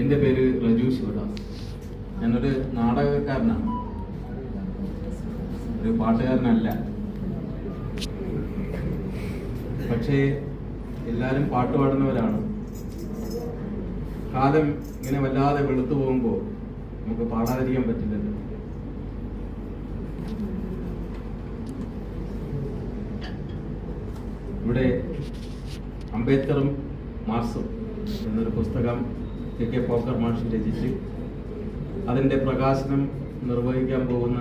എൻ്റെ പേര് റജു ശിവദാസ്. ഞാനൊരു നാടകക്കാരനാണ്, ഒരു പാട്ടുകാരനല്ല. പക്ഷേ എല്ലാവരും പാട്ട് പാടുന്നവരാണ്. കാലം ഇങ്ങനെ വല്ലാതെ വെളുത്തു പോകുമ്പോൾ നമുക്ക് പാടാതിരിക്കാൻ പറ്റില്ലല്ലോ. ഇവിടെ അംബേദ്കറും മാർക്സും എന്നൊരു പുസ്തകം കെ പോക്കർ മാഷ് രചിച്ച് അതിൻ്റെ പ്രകാശനം നിർവഹിക്കാൻ പോകുന്ന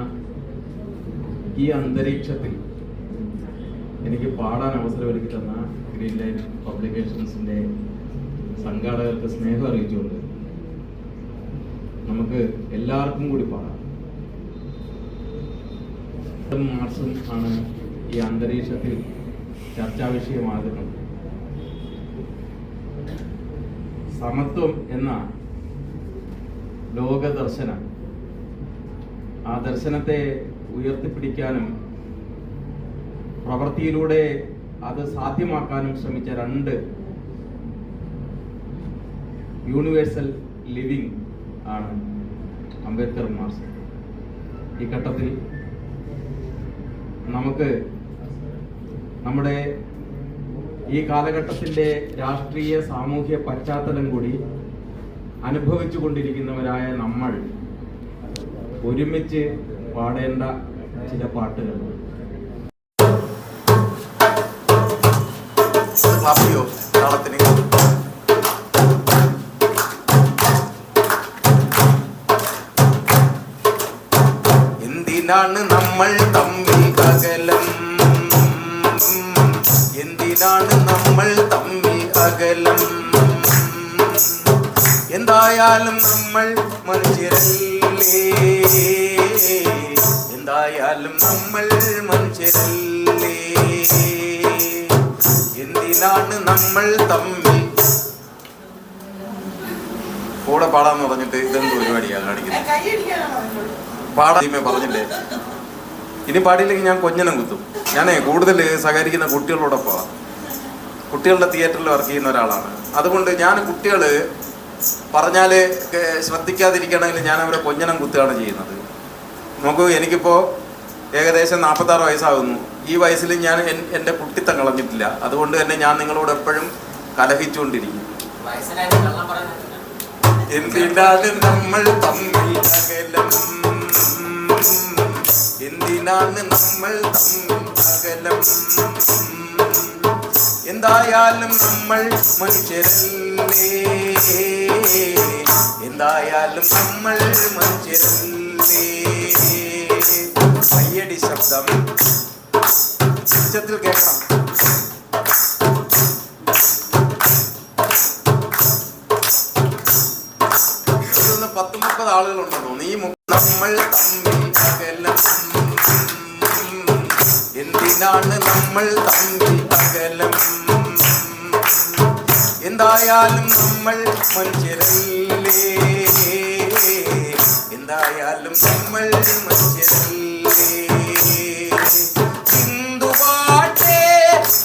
ഈ അന്തരീക്ഷത്തിൽ എനിക്ക് പാടാൻ അവസരമൊരുക്കി തന്ന ഗ്രീൻ ലൈൻ പബ്ലിക്കേഷൻസിൻ്റെ സംഘാടകർക്ക് സ്നേഹം അറിയിച്ചുകൊണ്ട് നമുക്ക് എല്ലാവർക്കും കൂടി പാടാം. മാർക്സും ആണ് ഈ അന്തരീക്ഷത്തിൽ ചർച്ചാ വിഷയമാകുന്നത്. സമത്വം എന്ന ലോകദർശനം, ആ ദർശനത്തെ ഉയർത്തിപ്പിടിക്കാനും പ്രവൃത്തിയിലൂടെ അത് സാധ്യമാക്കാനും ശ്രമിച്ച രണ്ട് യൂണിവേഴ്സൽ ലിവിങ് ആണ് അംബേദ്കർ മാർക്സ്. ഈ ഘട്ടത്തിൽ നമുക്ക് നമ്മുടെ ഈ കാലഘട്ടത്തിൻ്റെ രാഷ്ട്രീയ സാമൂഹ്യ പശ്ചാത്തലം കൂടി അനുഭവിച്ചു കൊണ്ടിരിക്കുന്നവരായ നമ്മൾ ഒരുമിച്ച് പാടേണ്ട ചില പാട്ടുകൾ. എന്തിനാണ് നമ്മൾ തമ്മിൽ അകലം? എന്തിനാണ് നമ്മൾ തമ്മിൽ അകലം? എന്തായാലും നമ്മൾ മനുഷ്യരല്ലേ, എന്തായാലും നമ്മൾ മനുഷ്യരല്ലേ. എന്തിനാണ് നമ്മൾ തമ്മിൽ കൂടെ പാടാന്ന് പറഞ്ഞിട്ട് ഇതെന്ത് പരിപാടിയാണ് കാണിക്കുന്നത്? പാടാമേ പറഞ്ഞില്ലേ? ഇനി പാടിയില്ലെങ്കിൽ ഞാൻ കൊഞ്ഞനം കുത്തും. ഞാൻ കൂടുതൽ സഹകരിക്കുന്ന കുട്ടികളോടൊപ്പം, കുട്ടികളുടെ തിയേറ്ററിൽ വർക്ക് ചെയ്യുന്ന ഒരാളാണ്. അതുകൊണ്ട് ഞാൻ കുട്ടികൾ പറഞ്ഞാൽ ശ്രദ്ധിക്കാതിരിക്കണമെങ്കിൽ ഞാൻ അവരെ കൊഞ്ഞനം കുത്തുകയാണ് ചെയ്യുന്നത്. നോക്കൂ, എനിക്കിപ്പോൾ ഏകദേശം 46 വയസ്സാകുന്നു. ഈ വയസ്സിൽ ഞാൻ എൻ്റെ കുട്ടിത്തം കളഞ്ഞിട്ടില്ല. അതുകൊണ്ട് തന്നെ ഞാൻ നിങ്ങളോട് എപ്പോഴും കലഹിച്ചുകൊണ്ടിരിക്കും. എന്തിനാണ് നമ്മൾ തമ്മിൽ അകലം? എന്തിനാണ് നമ്മൾ തമ്മിൽ അകലം? എന്തായാലും നമ്മൾ മനുഷ്യരല്ലേ, എന്തായാലും നമ്മൾ മനുഷ്യരല്ലേ. കയ്യടി ശബ്ദം ഉച്ചത്തിൽ കേൾക്കണം. 10-30 ആളുകളുണ്ടെന്ന് തോന്നുന്നു. ഈ നമ്മൾ തമ്മിൽ അകലം. എന്തിനാണ് നമ്മൾ തമ്മിൽ അകലം? എന്തായാലും നമ്മൾ മനുഷ്യരല്ലേ, എന്തായാലും നമ്മൾ മനുഷ്യരല്ലേ. ഹിന്ദുവാട്ടെ,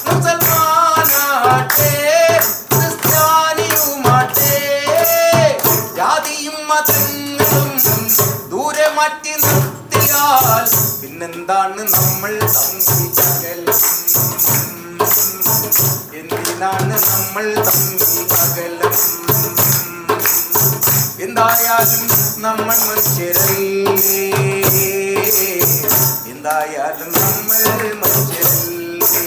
മുസൽമാനാട്ടെ, ക്രിസ്ത്യാനിയുമാട്ടെ, ജാതിയും മതങ്ങളും ദൂരെ മാറ്റി നിർത്തിയാൽ പിന്നെന്താണ് നമ്മൾ തമ്മിൽ അകലം? എന്തിനാണ് നമ്മൾ തമ്മിൽ അകലം? എന്തായാലും നമ്മൾ മനുഷ്യരല്ലേ, എന്തായാലും നമ്മൾ മനുഷ്യരല്ലേ.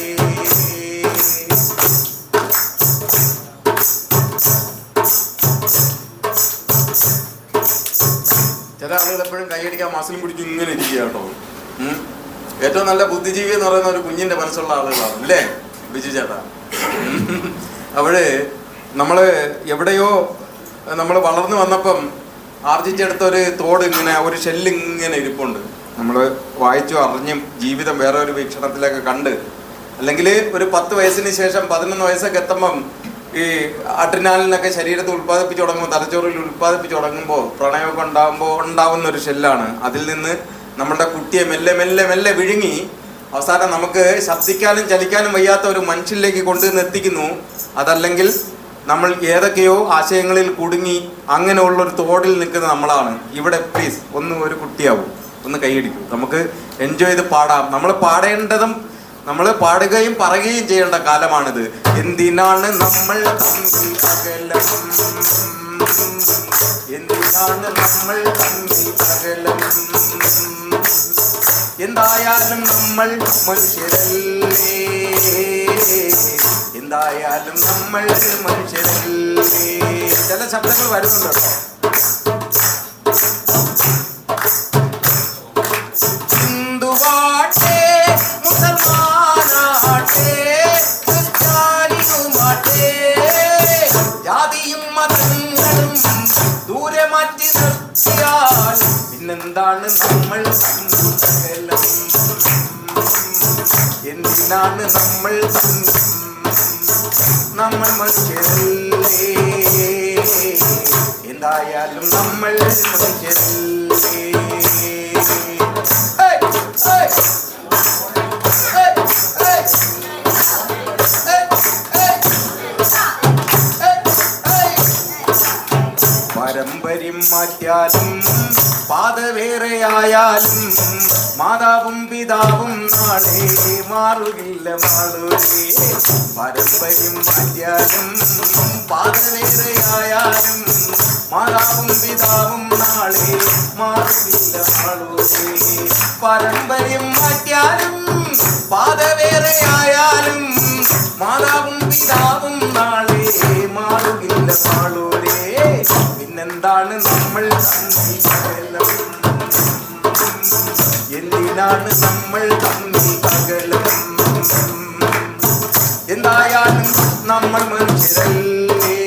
ചില ആളുകൾ എപ്പോഴും കൈയടിക്കാൻ മസിലും പിടിച്ച് ഇങ്ങനെ ഇരിക്കുക കേട്ടോ. ഏറ്റവും നല്ല ബുദ്ധിജീവി എന്ന് പറയുന്ന ഒരു കുഞ്ഞിന്റെ മനസ്സുള്ള ആളുകളാണ് അല്ലേ ബിജു ചേട്ടാ? അവിടെ നമ്മള് എവിടെയോ നമ്മൾ വളർന്നു വന്നപ്പം ആർജിച്ചെടുത്തൊരു തോട് ഇങ്ങനെ, ഒരു ഷെല്ലിങ്ങനെ ഇരിപ്പുണ്ട്. നമ്മൾ വായിച്ചു അറിഞ്ഞും ജീവിതം വേറെ ഒരു വീക്ഷണത്തിലൊക്കെ കണ്ട്, അല്ലെങ്കിൽ ഒരു 10 വയസ്സിന് ശേഷം 11 വയസ്സൊക്കെ എത്തുമ്പം ഈ അഡ്രിനാലിനൊക്കെ ശരീരത്തിൽ ഉൽപ്പാദിപ്പിച്ച് തുടങ്ങുമ്പോൾ, തലച്ചോറിൽ ഉൽപ്പാദിപ്പിച്ച് തുടങ്ങുമ്പോൾ പ്രണയമൊക്കെ ഉണ്ടാവുന്ന ഒരു ഷെല്ലാണ്. അതിൽ നിന്ന് നമ്മളുടെ കുട്ടിയെ മെല്ലെ മെല്ലെ മെല്ലെ വിഴുങ്ങി അവസാനം നമുക്ക് ശബ്ദിക്കാനും ചലിക്കാനും വയ്യാത്ത ഒരു മനുഷ്യനിലേക്ക് കൊണ്ടുവന്ന് എത്തിക്കുന്നു. അതല്ലെങ്കിൽ നമ്മൾ ഏതൊക്കെയോ ആശയങ്ങളിൽ കുടുങ്ങി അങ്ങനെയുള്ളൊരു തോടിൽ നിൽക്കുന്ന നമ്മളാണ്. ഇവിടെ പ്ലീസ് ഒരു കുട്ടിയാവും, ഒന്ന് കൈയടിക്കൂ. നമുക്ക് എൻജോയ് ചെയ്ത് പാടാം. നമ്മൾ പാടേണ്ടതും നമ്മൾ പാടുകയും പറയുകയും ചെയ്യേണ്ട കാലമാണിത്. എന്തിനാണ് നമ്മൾ തമ്മിൽ അകലം, എന്തിനാണ് നമ്മൾ തമ്മിൽ അകലം, എന്തായാലും നമ്മൾ മനുഷ്യരല്ലേ, എന്തായാലും നമ്മൾ മനുഷ്യരല്ലേ. ചില ശബ്ദങ്ങൾ വരുന്നുണ്ട് കേട്ടോ. ഹിന്ദുവാട്ടെ, മുസൽമാനാട്ടെ, ക്രിസ്ത്യാനിയുമാട്ടെ, ജാതിയും മതങ്ങളും ദൂരെ മാറ്റി നിർത്തിയാൽ പിന്നെന്താണ് നമ്മൾ അകലം, എന്തിനാണ് നമ്മൾ നമ്മൾ മനുഷ്യരല്ലേ, എന്തായാലും നമ്മൾ മനുഷ്യരല്ലേ. പാരമ്പര്യം മാറ്റിയാലും പാത വേറെയായാലും മാതാവും പിതാവും നാളെ മാറുകില്ല മാളൂരേ. പാരമ്പര്യം മാറ്റിയാലും പാത വേറെയായാലും മാതാവും പിതാവും നാളെ മാറുകില്ല മാളൂരേ. പാരമ്പര്യം മാറ്റിയാലും പാത വേറെയായാലും മാതാവും പിതാവും നാളെ മാറുകില്ല മാളൂരേ. പിന്നെന്താണ് നമ്മൾ തമ്മിൽ അകലം, എന്തിനാണ് നമ്മൾ തമ്മിൽ അകലം, എന്തായാലും നമ്മൾ മനുഷ്യരല്ലേ,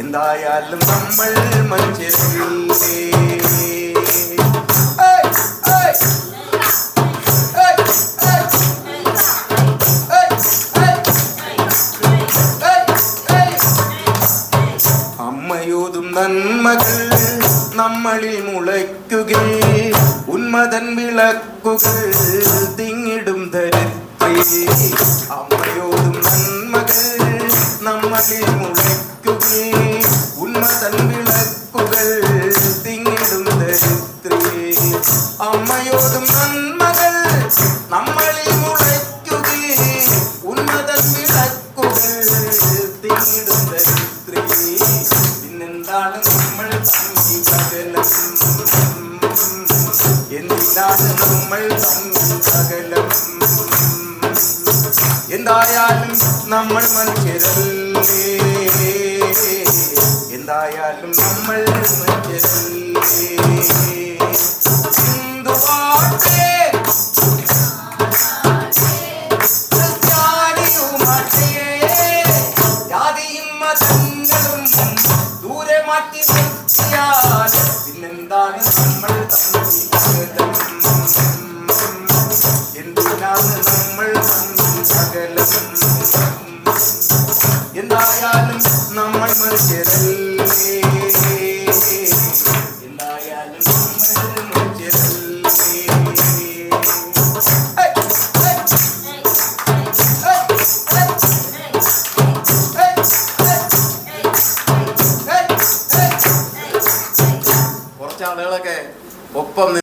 എന്തായാലും നമ്മൾ മനുഷ്യരല്ലേ. അമ്മയോതും നന്മകൾ നമ്മളിൽ മുളയ്ക്കുകേ, ഉന്മതൻ വിളക്കുകൾ തിങ്ങിടും ധരിത്രി. അമ്മയോതും നന്മകൾ നമ്മളിൽ മുളയ്ക്കുകേ, ഉന്മതൻ വിളക്കുകൾ തിങ്ങിടും ധരിത്രി. അമ്മയോതും നന്മകൾ നമ്മളിൽ മുളയ്ക്കുകേ, ഉന്മതൻ വിളക്കുകൾ തിങ്ങിടും ധരിത്രി. പിന്നെന്താണ് നമ്മൾ തമ്മിൽ അകലം, എന്തിനാണ് നമ്മൾ തമ്മിൽ അകലം, എന്തായാലും നമ്മൾ മനുഷ്യരല്ലേ, എന്തായാലും നമ്മൾ മനുഷ്യരല്ലേ. ഹിന്ദുവാട്ടെ, ക്രിസ്ത്യാനിയുമാട്ടെ, ജാതിയും മതങ്ങളും ദൂരെ മാറ്റി നിർത്തിയാൽ പിന്നെന്താണ് നമ്മൾ തമ്മിൽ അകലം, എന്തിനാണ് നമ്മൾ തമ്മിൽ അകലം, എന്തായാലും നമ്മൾ മനുഷ്യരല്ലേ.